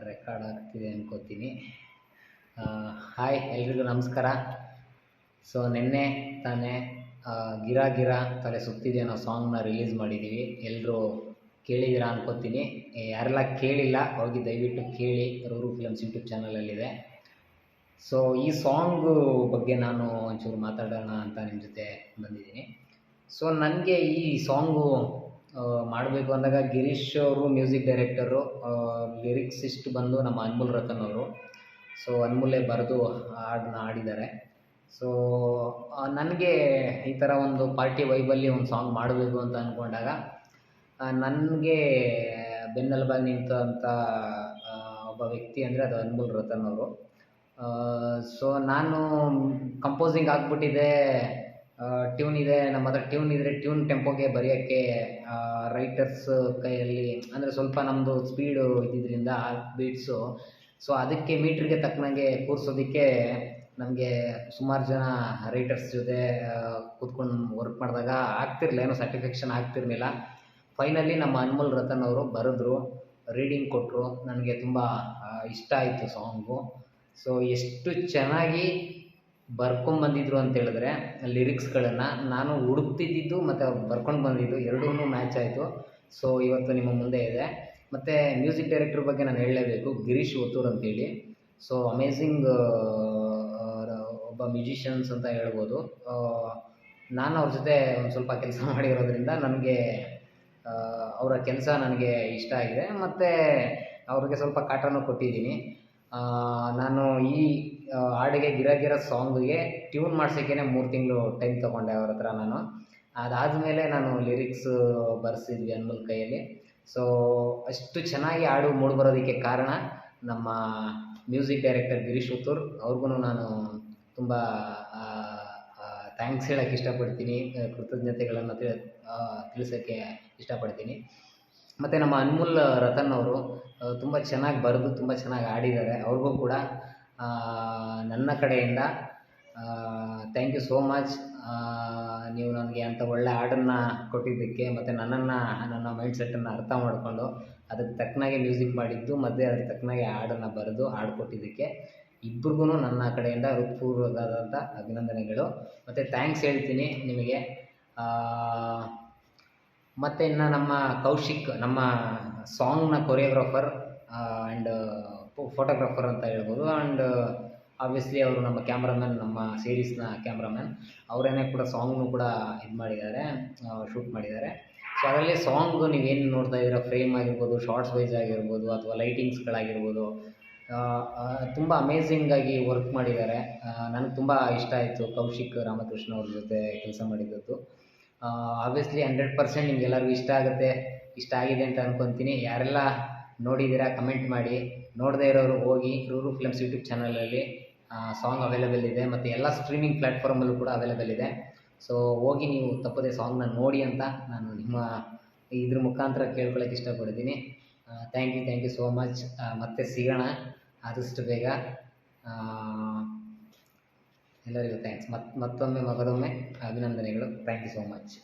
Record ಆಗ್ತಿದೆ ಅನ್ಕೋತೀನಿ. Hi ಎಲ್ರಿಗೂ ನಮಸ್ಕಾರ. ಸೊ ನಿನ್ನೆ ತಾನೇ ಗಿರಾ ಗಿರಾ ತಲೆ ಸುತ್ತಿದೆ ಅನ್ನೋ ಸಾಂಗ್ನ ರಿಲೀಸ್ ಮಾಡಿದ್ದೀವಿ. ಎಲ್ಲರೂ ಕೇಳಿದ್ದೀರಾ ಅನ್ಕೋತೀನಿ. ಯಾರೆಲ್ಲ ಕೇಳಿಲ್ಲ ಹೋಗಿ ದಯವಿಟ್ಟು ಕೇಳಿ, ರೂರು ಫಿಲಮ್ಸ್ ಯೂಟ್ಯೂಬ್ ಚಾನಲಲ್ಲಿದೆ. ಸೊ ಈ ಸಾಂಗು ಬಗ್ಗೆ ನಾನು ಒಂಚೂರು ಮಾತಾಡೋಣ ಅಂತ ನಿಮ್ಮ ಜೊತೆ ಬಂದಿದ್ದೀನಿ. ಸೊ ನನಗೆ ಈ ಸಾಂಗು ಮಾಡಬೇಕು ಅಂದಾಗ ಗಿರೀಶ್ ಅವರು ಮ್ಯೂಸಿಕ್ ಡೈರೆಕ್ಟರು, ಲಿರಿಕ್ಸಿಸ್ಟ್ ಬಂದು ನಮ್ಮ ಅನ್ಮೋಲ್ ರತನ್ ಅವರು. ಸೊ ಅನ್ಮೋಲೇ ಬರೆದು ಹಾಡನ್ನ ಹಾಡಿದ್ದಾರೆ. ಸೊ ನನಗೆ ಈ ಥರ ಒಂದು ಪಾರ್ಟಿ ವೈಬಲ್ಲಿ ಒಂದು ಸಾಂಗ್ ಮಾಡಬೇಕು ಅಂತ ಅಂದ್ಕೊಂಡಾಗ ನನಗೆ ಬೆನ್ನೆಲುಬಾಗಿ ನಿಂತಂಥ ಒಬ್ಬ ವ್ಯಕ್ತಿ ಅಂದರೆ ಅದು ಅನ್ಮೋಲ್ ರತನ್ ಅವರು. ಸೊ ನಾನು ಕಂಪೋಸಿಂಗ್ ಆಗಿಬಿಟ್ಟಿದೆ, ಟ್ಯೂನ್ ಇದೆ, ನಮ್ಮ ಹತ್ರ ಟ್ಯೂನ್ ಇದ್ದರೆ ಟ್ಯೂನ್ ಟೆಂಪೋಗೆ ಬರೆಯೋಕ್ಕೆ ರೈಟರ್ಸ್ ಕೈಯಲ್ಲಿ ಅಂದರೆ ಸ್ವಲ್ಪ ನಮ್ಮದು ಸ್ಪೀಡು ಇದ್ದಿದ್ದರಿಂದ ಬೀಟ್ಸು. ಸೊ ಅದಕ್ಕೆ ಮೀಟ್ರಿಗೆ ತಕ್ಕನಾಗೆ ಕೂರಿಸೋದಕ್ಕೆ ನಮಗೆ ಸುಮಾರು ಜನ ರೈಟರ್ಸ್ ಜೊತೆ ಕೂತ್ಕೊಂಡು ವರ್ಕ್ ಮಾಡಿದಾಗ ಏನೋ ಸ್ಯಾಟಿಸ್ಫ್ಯಾಕ್ಷನ್ ಆಗ್ತಿರಲಿಲ್ಲ. ಫೈನಲಿ ನಮ್ಮ ಅನ್ಮೋಲ್ ರತನ್ ಅವರು ಬರೆದ್ರು, ರೀಡಿಂಗ್ ಕೊಟ್ಟರು. ನನಗೆ ತುಂಬ ಇಷ್ಟ ಆಯಿತು ಸಾಂಗು. ಸೊ ಎಷ್ಟು ಚೆನ್ನಾಗಿ ಬರ್ಕೊಂಬಂದಿದ್ರು ಅಂತೇಳಿದ್ರೆ ಲಿರಿಕ್ಸ್ಗಳನ್ನು ನಾನು ಹುಡುಕ್ತಿದ್ದು ಮತ್ತು ಬರ್ಕೊಂಡು ಬಂದಿದ್ದು ಎರಡೂ ಮ್ಯಾಚ್ ಆಯಿತು. ಸೊ ಇವತ್ತು ನಿಮ್ಮ ಮುಂದೆ ಇದೆ. ಮತ್ತು ಮ್ಯೂಸಿಕ್ ಡೈರೆಕ್ಟ್ರ್ ಬಗ್ಗೆ ನಾನು ಹೇಳಲೇಬೇಕು, ಗಿರೀಶ್ ಒತ್ತೂರ್ ಅಂತೇಳಿ. ಸೊ ಅಮೇಝಿಂಗ್ ಒಬ್ಬ ಮ್ಯೂಸಿಷಿಯನ್ಸ್ ಅಂತ ಹೇಳ್ಬೋದು. ನಾನು ಅವ್ರ ಜೊತೆ ಒಂದು ಸ್ವಲ್ಪ ಕೆಲಸ ಮಾಡಿರೋದ್ರಿಂದ ನನಗೆ ಅವರ ಕೆಲಸ ನನಗೆ ಇಷ್ಟ ಆಗಿದೆ. ಮತ್ತು ಅವ್ರಿಗೆ ಸ್ವಲ್ಪ ಕಾಟನೂ ಕೊಟ್ಟಿದ್ದೀನಿ. ನಾನು ಈ ಹಾಡಿಗೆ ಗಿರಾ ಸಾಂಗಿಗೆ ಟ್ಯೂನ್ ಮಾಡ್ಸೋಕ್ಕೇ 3 ತಿಂಗಳು ಟೈಮ್ ತೊಗೊಂಡೆ ಅವ್ರ ಹತ್ರ ನಾನು. ಅದಾದಮೇಲೆ ನಾನು ಲಿರಿಕ್ಸ್ ಬರೆಸಿದ್ವಿ ಅನ್ಮೋಲ್ ಕೈಯಲ್ಲಿ. ಸೊ ಅಷ್ಟು ಚೆನ್ನಾಗಿ ಹಾಡು ಮೂಡಿ ಬರೋದಕ್ಕೆ ಕಾರಣ ನಮ್ಮ ಮ್ಯೂಸಿಕ್ ಡೈರೆಕ್ಟರ್ ಗಿರೀಶ್ ಒತ್ತೂರ್ ಅವ್ರಿಗೂ ನಾನು ತುಂಬ ಥ್ಯಾಂಕ್ಸ್ ಹೇಳೋಕ್ಕೆ ಇಷ್ಟಪಡ್ತೀನಿ, ಕೃತಜ್ಞತೆಗಳನ್ನು ತಿಳಿಸೋಕ್ಕೆ ಇಷ್ಟಪಡ್ತೀನಿ. ಮತ್ತು ನಮ್ಮ ಅನ್ಮೋಲ್ ರತನ್ ಅವರು ತುಂಬ ಚೆನ್ನಾಗಿ ಬರೆದು ತುಂಬ ಚೆನ್ನಾಗಿ ಹಾಡಿದ್ದಾರೆ. ಅವ್ರಿಗೂ ಕೂಡ ನನ್ನ ಕಡೆಯಿಂದ ಥ್ಯಾಂಕ್ ಯು ಸೋ ಮಚ್. ನೀವು ನನಗೆ ಅಂಥ ಒಳ್ಳೆ ಹಾಡನ್ನು ಕೊಟ್ಟಿದ್ದಕ್ಕೆ, ಮತ್ತು ನನ್ನ ಮೈಂಡ್ಸೆಟ್ಟನ್ನು ಅರ್ಥ ಮಾಡಿಕೊಂಡು ಅದಕ್ಕೆ ತಕ್ಕನಾಗೆ ಮ್ಯೂಸಿಕ್ ಮಾಡಿದ್ದು ಮತ್ತು ಅದಕ್ಕೆ ತಕ್ಕನಾಗೆ ಹಾಡನ್ನು ಬರೆದು ಹಾಡು ಕೊಟ್ಟಿದ್ದಕ್ಕೆ ಇಬ್ರಿಗೂ ನನ್ನ ಕಡೆಯಿಂದ ಹೃತ್ಪೂರ್ವಕವಾದಂಥ ಅಭಿನಂದನೆಗಳು ಮತ್ತು ಥ್ಯಾಂಕ್ಸ್ ಹೇಳ್ತೀನಿ ನಿಮಗೆ. ಮತ್ತು ಇನ್ನು ನಮ್ಮ ಕೌಶಿಕ್, ನಮ್ಮ ಸಾಂಗ್ನ ಕೊರಿಯೋಗ್ರಾಫರ್ ಆ್ಯಂಡ್ ಫೋಟೋಗ್ರಾಫರ್ ಅಂತ ಹೇಳ್ಬೋದು. ಆ್ಯಂಡ್ ಆಬ್ವಿಯಸ್ಲಿ ಅವರು ನಮ್ಮ ಕ್ಯಾಮ್ರಾಮ್ಯಾನ್, ನಮ್ಮ ಸೀರೀಸ್ನ ಕ್ಯಾಮ್ರಾಮ್ಯಾನ್. ಅವರೇನೇ ಕೂಡ ಸಾಂಗ್ನು ಕೂಡ ಇದು ಮಾಡಿದ್ದಾರೆ, ಶೂಟ್ ಮಾಡಿದ್ದಾರೆ. ಸೊ ಅದರಲ್ಲಿ ಸಾಂಗ್ ನೀವೇನು ನೋಡ್ತಾ ಇದ್ದೀರ, ಫ್ರೇಮ್ ಆಗಿರ್ಬೋದು, ಶಾರ್ಟ್ಸ್ ವೈಸ್ ಆಗಿರ್ಬೋದು, ಅಥವಾ ಲೈಟಿಂಗ್ಸ್ಗಳಾಗಿರ್ಬೋದು, ತುಂಬ ಅಮೇಝಿಂಗಾಗಿ ವರ್ಕ್ ಮಾಡಿದ್ದಾರೆ. ನನಗೆ ತುಂಬ ಇಷ್ಟ ಆಯಿತು ಕೌಶಿಕ್ ರಾಮಕೃಷ್ಣ ಅವ್ರ ಜೊತೆ ಕೆಲಸ ಮಾಡಿದ್ದದ್ದು. ಆಬ್ವಿಯಸ್ಲಿ 100% ನಿಮಗೆಲ್ಲರಿಗೂ ಇಷ್ಟ ಆಗಿದೆ ಅಂತ ಅಂದ್ಕೊತೀನಿ. ಯಾರೆಲ್ಲ ನೋಡಿದ್ದೀರಾ ಕಮೆಂಟ್ ಮಾಡಿ, ನೋಡದೇ ಇರೋರು ಹೋಗಿ ರೂರು ಫಿಲಮ್ಸ್ ಯೂಟ್ಯೂಬ್ ಚಾನಲಲ್ಲಿ ಸಾಂಗ್ ಅವೈಲೇಬಲ್ ಇದೆ, ಮತ್ತು ಎಲ್ಲ ಸ್ಟ್ರೀಮಿಂಗ್ ಪ್ಲ್ಯಾಟ್ಫಾರ್ಮಲ್ಲೂ ಕೂಡ ಅವೈಲೇಬಲ್ ಇದೆ. ಸೊ ಹೋಗಿ ನೀವು ತಪ್ಪದೆ ಸಾಂಗ್ನ ನೋಡಿ ಅಂತ ನಾನು ನಿಮ್ಮ ಇದ್ರ ಮುಖಾಂತರ ಕೇಳ್ಕೊಳ್ಳೋಕೆ ಇಷ್ಟಪಡ್ತೀನಿ. Thank you so much. ಮತ್ತೆ ಸಿಗೋಣ ಆದಷ್ಟು ಬೇಗ. ಎಲ್ಲರಿಗೂ ಥ್ಯಾಂಕ್ಸ್. ಮತ್ತೊಮ್ಮೆ ಅಭಿನಂದನೆಗಳು. Thank you so much.